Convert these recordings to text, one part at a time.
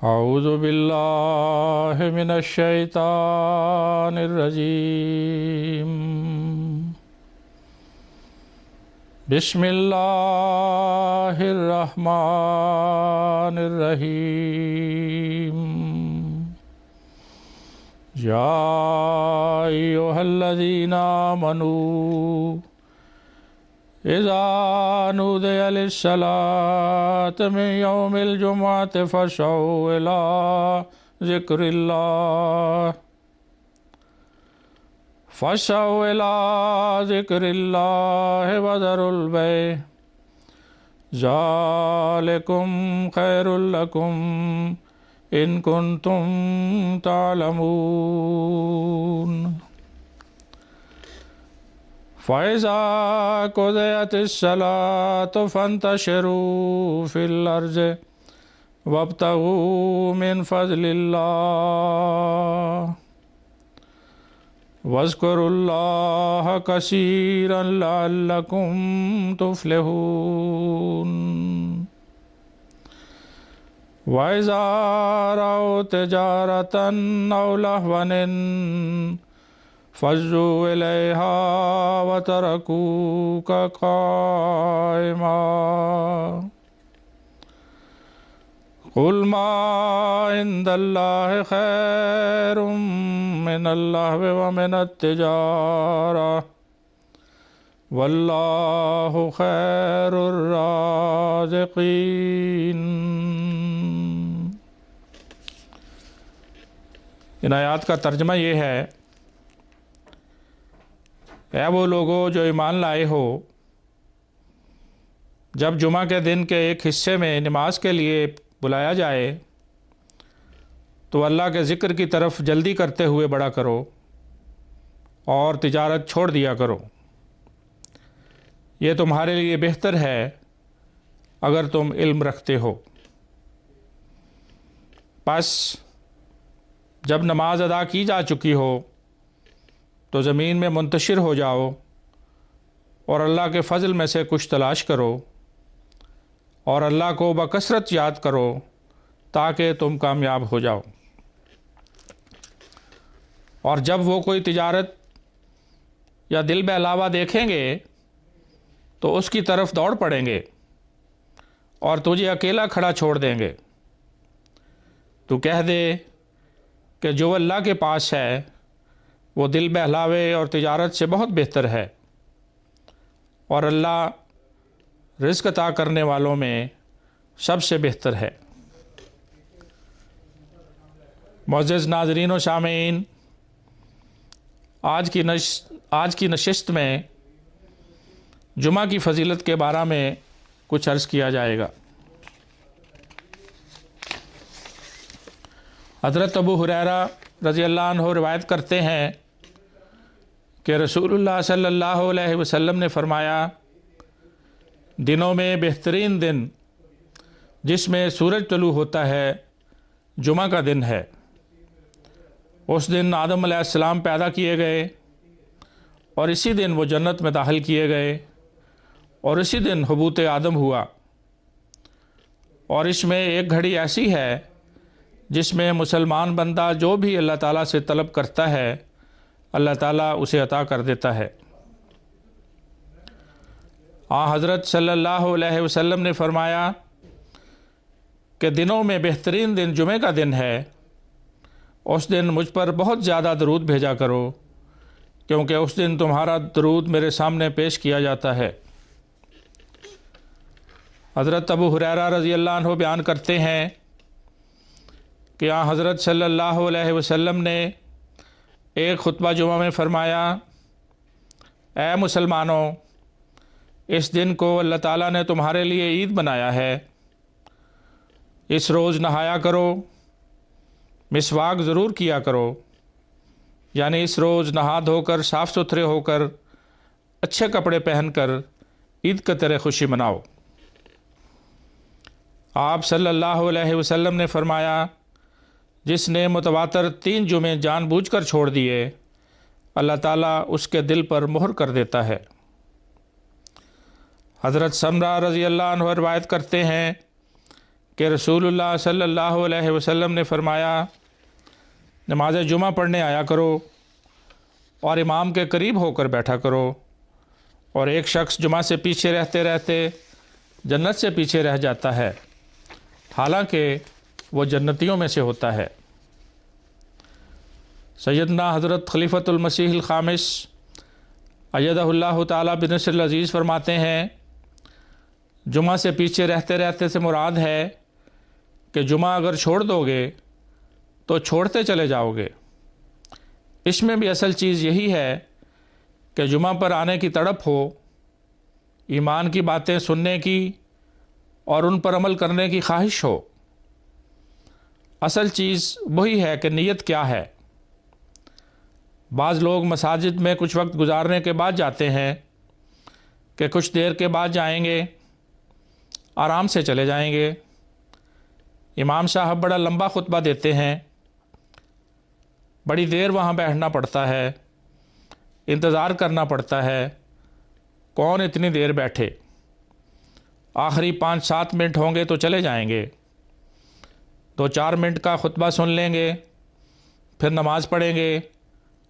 أعوذ بالله من الشيطان الرجيم. بسم الله الرحمن الرحيم. يا أيها الذين آمنوا إذا نودي للصلاة من يوم الجمعة فاسعوا إلى ذكر الله وذروا البيع ذلكم خير لكم إن كنتم تعلمون. فإذا قضيت الصلاة فانتشروا في الأرض وابتغوا من فضل الله واذكروا الله كثيرا لعلكم تفلحون. وإذا رأوا تجارة أو لهوا فَزُّوا إِلَيْهَا وَتَرَكُوكَ قَائِمًا. قُلْ مَا عِندَ اللَّهِ خَيْرٌ مِّنَ اللَّهْوِ وَمِنَ التِّجَارَةِ وَاللَّهُ خَيْرُ الرَّازِقِينَ. ان آیات کا ترجمہ یہ ہے: اے وہ لوگو جو ایمان لائے ہو، جب جمعہ کے دن کے ایک حصے میں نماز کے لیے بلایا جائے تو اللہ کے ذکر کی طرف جلدی کرتے ہوئے بڑھا کرو اور تجارت چھوڑ دیا کرو، یہ تمہارے لیے بہتر ہے اگر تم علم رکھتے ہو۔ پس جب نماز ادا کی جا چکی ہو تو زمین میں منتشر ہو جاؤ اور اللہ کے فضل میں سے کچھ تلاش کرو اور اللہ کو بکثرت یاد کرو تاکہ تم کامیاب ہو جاؤ۔ اور جب وہ کوئی تجارت یا دل بہلاوا دیکھیں گے تو اس کی طرف دوڑ پڑیں گے اور تجھے اکیلا کھڑا چھوڑ دیں گے۔ تو کہہ دے کہ جو اللہ کے پاس ہے وہ دل بہلاوے اور تجارت سے بہت بہتر ہے، اور اللہ رزق عطا کرنے والوں میں سب سے بہتر ہے۔ معزز ناظرین و سامعین، آج کی نشست میں جمعہ کی فضیلت کے بارے میں کچھ عرض کیا جائے گا۔ حضرت ابو ہریرہ رضی اللہ عنہ روایت کرتے ہیں کہ رسول اللہ صلی اللہ علیہ وسلم نے فرمایا، دنوں میں بہترین دن جس میں سورج طلوع ہوتا ہے جمعہ کا دن ہے۔ اس دن آدم علیہ السلام پیدا کیے گئے اور اسی دن وہ جنت میں داخل کیے گئے اور اسی دن حبوط آدم ہوا۔ اور اس میں ایک گھڑی ایسی ہے جس میں مسلمان بندہ جو بھی اللہ تعالیٰ سے طلب کرتا ہے اللہ تعالیٰ اسے عطا کر دیتا ہے۔ حضرت صلی اللہ علیہ وسلم نے فرمایا کہ دنوں میں بہترین دن جمعہ کا دن ہے، اس دن مجھ پر بہت زیادہ درود بھیجا کرو کیونکہ اس دن تمہارا درود میرے سامنے پیش کیا جاتا ہے۔ حضرت ابو ہریرہ رضی اللہ عنہ بیان کرتے ہیں کہ حضرت صلی اللہ علیہ وسلم نے ایک خطبہ جمعہ میں فرمایا، اے مسلمانوں، اس دن کو اللہ تعالیٰ نے تمہارے لیے عید بنایا ہے۔ اس روز نہایا کرو، مسواک ضرور کیا کرو، یعنی اس روز نہا دھو کر صاف ستھرے ہو کر اچھے کپڑے پہن کر عید کا طرح خوشی مناؤ۔ آپ صلی اللہ علیہ وسلم نے فرمایا، جس نے متواتر 3 جمعے جان بوجھ کر چھوڑ دیے اللہ تعالیٰ اس کے دل پر مہر کر دیتا ہے۔ حضرت سمرہ رضی اللہ عنہ روایت کرتے ہیں کہ رسول اللہ صلی اللہ علیہ وسلم نے فرمایا نماز جمعہ پڑھنے آیا کرو اور امام کے قریب ہو کر بیٹھا کرو، اور ایک شخص جمعہ سے پیچھے رہتے رہتے جنت سے پیچھے رہ جاتا ہے، حالانکہ وہ جنتیوں میں سے ہوتا ہے۔ سیدنا حضرت خلیفۃ المسیح الخامس ایدہ اللہ تعالیٰ بنصر العزیز فرماتے ہیں جمعہ سے پیچھے رہتے رہتے سے مراد ہے کہ جمعہ اگر چھوڑ دو گے تو چھوڑتے چلے جاؤ گے۔ اس میں بھی اصل چیز یہی ہے کہ جمعہ پر آنے کی تڑپ ہو، ایمان کی باتیں سننے کی اور ان پر عمل کرنے کی خواہش ہو۔ اصل چیز وہی ہے کہ نیت کیا ہے۔ بعض لوگ مساجد میں کچھ وقت گزارنے کے بعد جاتے ہیں کہ کچھ دیر کے بعد جائیں گے، آرام سے چلے جائیں گے۔ امام صاحب بڑا لمبا خطبہ دیتے ہیں، بڑی دیر وہاں بیٹھنا پڑتا ہے، انتظار کرنا پڑتا ہے۔ کون اتنی دیر بیٹھے؟ آخری 5-7 منٹ ہوں گے تو چلے جائیں گے، 2-4 منٹ کا خطبہ سن لیں گے، پھر نماز پڑھیں گے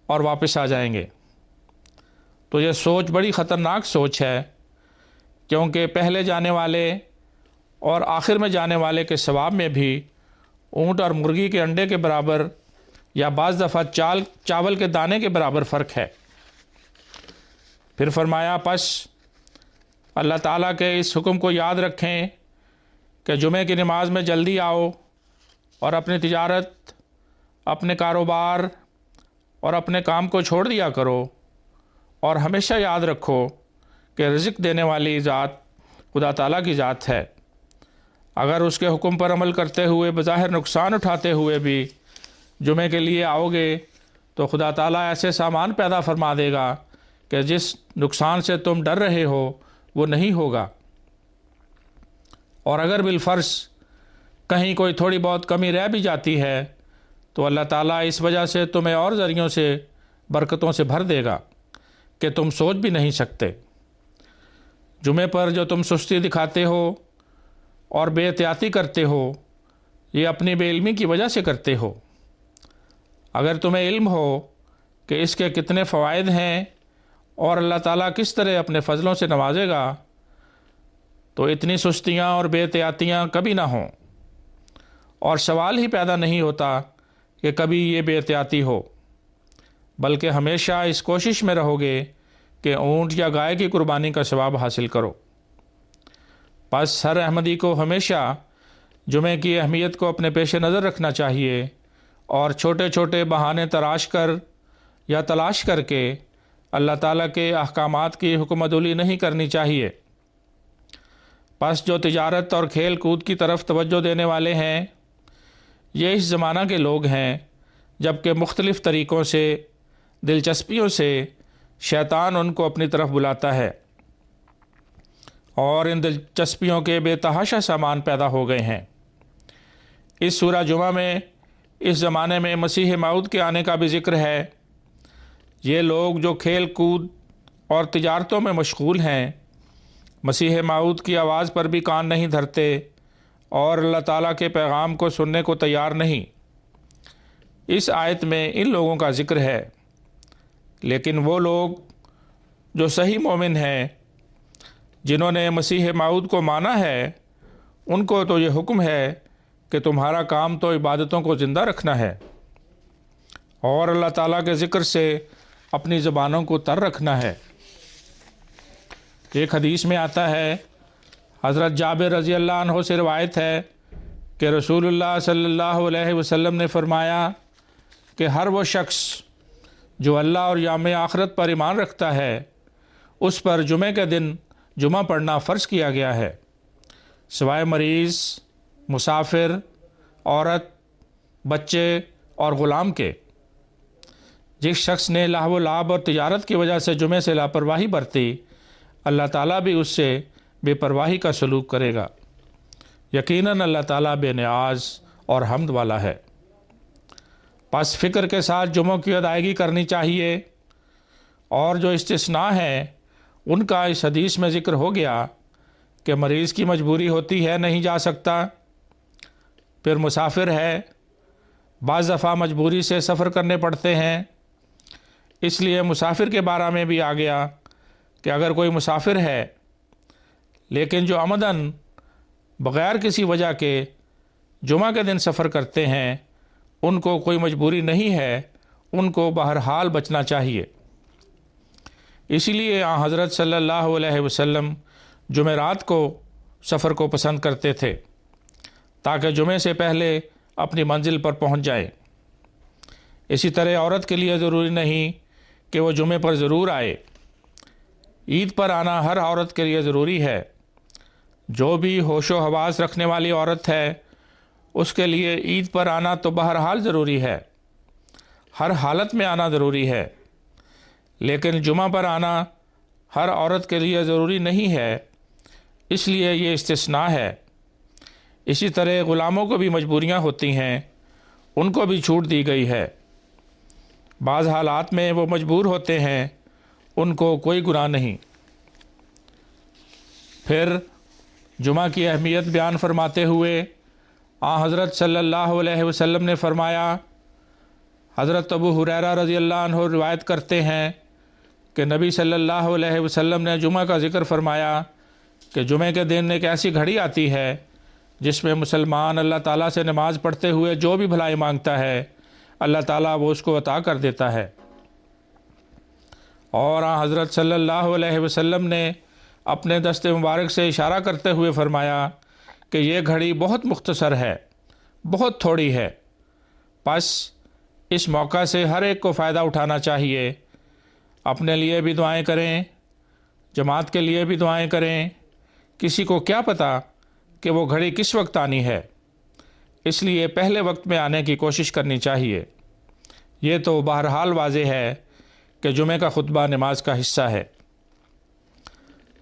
اور واپس آ جائیں گے۔ تو یہ سوچ بڑی خطرناک سوچ ہے، کیونکہ پہلے جانے والے اور آخر میں جانے والے کے ثواب میں بھی اونٹ اور مرغی کے انڈے کے برابر یا بعض دفعہ چاول کے دانے کے برابر فرق ہے۔ پھر فرمایا پس اللہ تعالیٰ کے اس حکم کو یاد رکھیں کہ جمعہ کی نماز میں جلدی آؤ اور اپنی تجارت، اپنے کاروبار اور اپنے کام کو چھوڑ دیا کرو، اور ہمیشہ یاد رکھو کہ رزق دینے والی ذات خدا تعالیٰ کی ذات ہے۔ اگر اس کے حکم پر عمل کرتے ہوئے بظاہر نقصان اٹھاتے ہوئے بھی جمعے کے لیے آؤ گے تو خدا تعالیٰ ایسے سامان پیدا فرما دے گا کہ جس نقصان سے تم ڈر رہے ہو وہ نہیں ہوگا۔ اور اگر بالفرض کہیں کوئی تھوڑی بہت کمی رہ بھی جاتی ہے تو اللہ تعالیٰ اس وجہ سے تمہیں اور ذریعوں سے برکتوں سے بھر دے گا کہ تم سوچ بھی نہیں سکتے۔ جمعے پر جو تم سستی دکھاتے ہو اور بے احتیاطی کرتے ہو، یہ اپنی بے علمی کی وجہ سے کرتے ہو۔ اگر تمہیں علم ہو کہ اس کے کتنے فوائد ہیں اور اللہ تعالیٰ کس طرح اپنے فضلوں سے نوازے گا تو اتنی سستیاں اور بے احتیاطیاں کبھی نہ ہوں، اور سوال ہی پیدا نہیں ہوتا کہ کبھی یہ بے احتیاطی ہو، بلکہ ہمیشہ اس کوشش میں رہو گے کہ اونٹ یا گائے کی قربانی کا ثواب حاصل کرو۔ پس ہر احمدی کو ہمیشہ جمعے کی اہمیت کو اپنے پیش نظر رکھنا چاہیے اور چھوٹے چھوٹے بہانے تراش کر یا تلاش کر کے اللہ تعالیٰ کے احکامات کی حکم عدولی نہیں کرنی چاہیے۔ پس جو تجارت اور کھیل کود کی طرف توجہ دینے والے ہیں، یہ اس زمانہ کے لوگ ہیں جبکہ مختلف طریقوں سے، دلچسپیوں سے شیطان ان کو اپنی طرف بلاتا ہے، اور ان دلچسپیوں کے بے تحاشا سامان پیدا ہو گئے ہیں۔ اس سورہ جمعہ میں اس زمانے میں مسیح موعود کے آنے کا بھی ذکر ہے۔ یہ لوگ جو کھیل کود اور تجارتوں میں مشغول ہیں، مسیح موعود کی آواز پر بھی کان نہیں دھرتے اور اللہ تعالیٰ کے پیغام کو سننے کو تیار نہیں۔ اس آیت میں ان لوگوں کا ذکر ہے، لیکن وہ لوگ جو صحیح مومن ہیں، جنہوں نے مسیح موعود کو مانا ہے، ان کو تو یہ حکم ہے کہ تمہارا کام تو عبادتوں کو زندہ رکھنا ہے اور اللہ تعالیٰ کے ذکر سے اپنی زبانوں کو تر رکھنا ہے۔ ایک حدیث میں آتا ہے، حضرت جابر رضی اللہ عنہ سے روایت ہے کہ رسول اللہ صلی اللہ علیہ وسلم نے فرمایا کہ ہر وہ شخص جو اللہ اور یوم آخرت پر ایمان رکھتا ہے، اس پر جمعے کے دن جمعہ پڑھنا فرض کیا گیا ہے، سوائے مریض، مسافر، عورت، بچے اور غلام کے۔ جس شخص نے لہو و لعب اور تجارت کی وجہ سے جمعے سے لاپرواہی برتی، اللہ تعالیٰ بھی اس سے بے پرواہی کا سلوک کرے گا۔ یقیناً اللہ تعالیٰ بے نیاز اور حمد والا ہے۔ پس فکر کے ساتھ جمعوں کی ادائیگی کرنی چاہیے، اور جو استثناء ہیں ان کا اس حدیث میں ذکر ہو گیا کہ مریض کی مجبوری ہوتی ہے، نہیں جا سکتا، پھر مسافر ہے، بعض دفعہ مجبوری سے سفر کرنے پڑتے ہیں، اس لیے مسافر کے بارے میں بھی آ گیا کہ اگر کوئی مسافر ہے لیکن جو عمداً بغیر کسی وجہ کے جمعہ کے دن سفر کرتے ہیں، ان کو کوئی مجبوری نہیں ہے، ان کو بہرحال بچنا چاہیے۔ اسی لیے حضرت صلی اللہ علیہ وسلم جمعرات کو سفر کو پسند کرتے تھے تاکہ جمعے سے پہلے اپنی منزل پر پہنچ جائیں۔ اسی طرح عورت کے لیے ضروری نہیں کہ وہ جمعے پر ضرور آئے، عید پر آنا ہر عورت کے لیے ضروری ہے۔ جو بھی ہوش و حواس رکھنے والی عورت ہے اس کے لیے عید پر آنا تو بہرحال ضروری ہے، ہر حالت میں آنا ضروری ہے، لیکن جمعہ پر آنا ہر عورت کے لیے ضروری نہیں ہے، اس لیے یہ استثناء ہے۔ اسی طرح غلاموں کو بھی مجبوریاں ہوتی ہیں، ان کو بھی چھوٹ دی گئی ہے، بعض حالات میں وہ مجبور ہوتے ہیں، ان کو کوئی گناہ نہیں۔ پھر جمعہ کی اہمیت بیان فرماتے ہوئے حضرت صلی اللہ علیہ وسلم نے فرمایا، حضرت ابو ہریرہ رضی اللہ عنہ روایت کرتے ہیں کہ نبی صلی اللہ علیہ وسلم نے جمعہ کا ذکر فرمایا کہ جمعے کے دن ایک ایسی گھڑی آتی ہے جس میں مسلمان اللہ تعالیٰ سے نماز پڑھتے ہوئے جو بھی بھلائی مانگتا ہے اللہ تعالیٰ وہ اس کو عطا کر دیتا ہے۔ اور حضرت صلی اللہ علیہ وسلم نے اپنے دست مبارک سے اشارہ کرتے ہوئے فرمایا کہ یہ گھڑی بہت مختصر ہے، بہت تھوڑی ہے، پس اس موقع سے ہر ایک کو فائدہ اٹھانا چاہیے، اپنے لیے بھی دعائیں کریں، جماعت کے لیے بھی دعائیں کریں، کسی کو کیا پتہ کہ وہ گھڑی کس وقت آنی ہے، اس لیے پہلے وقت میں آنے کی کوشش کرنی چاہیے۔ یہ تو بہرحال واضح ہے کہ جمعہ کا خطبہ نماز کا حصہ ہے۔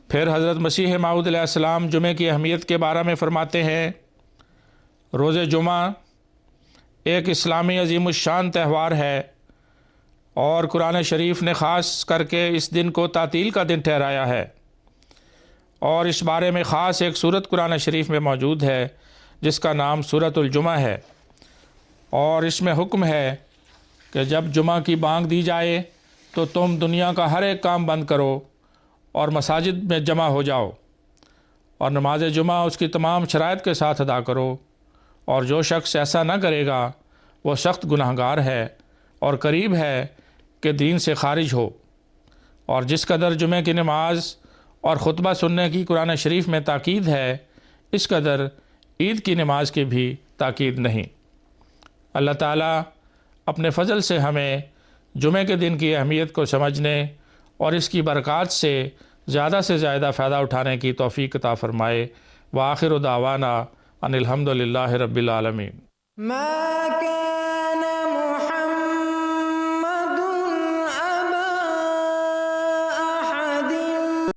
پھر حضرت مسیح موعود علیہ السلام جمعے کی اہمیت کے بارے میں فرماتے ہیں، روز جمعہ ایک اسلامی عظیم الشان تہوار ہے اور قرآن شریف نے خاص کر کے اس دن کو تعطیل کا دن ٹھہرایا ہے، اور اس بارے میں خاص ایک سورت قرآن شریف میں موجود ہے جس کا نام سورۃ الجمعہ ہے، اور اس میں حکم ہے کہ جب جمعہ کی بانگ دی جائے تو تم دنیا کا ہر ایک کام بند کرو اور مساجد میں جمع ہو جاؤ اور نماز جمعہ اس کی تمام شرائط کے ساتھ ادا کرو، اور جو شخص ایسا نہ کرے گا وہ سخت گناہگار ہے اور قریب ہے کہ دین سے خارج ہو۔ اور جس قدر جمعہ کی نماز اور خطبہ سننے کی قرآن شریف میں تاکید ہے، اس قدر عید کی نماز کی بھی تاکید نہیں۔ اللہ تعالیٰ اپنے فضل سے ہمیں جمعہ کے دن کی اہمیت کو سمجھنے اور اس کی برکات سے زیادہ فائدہ اٹھانے کی توفیق عطا فرمائے۔ وآخر دعوانا ان الحمد للہ رب العالمین۔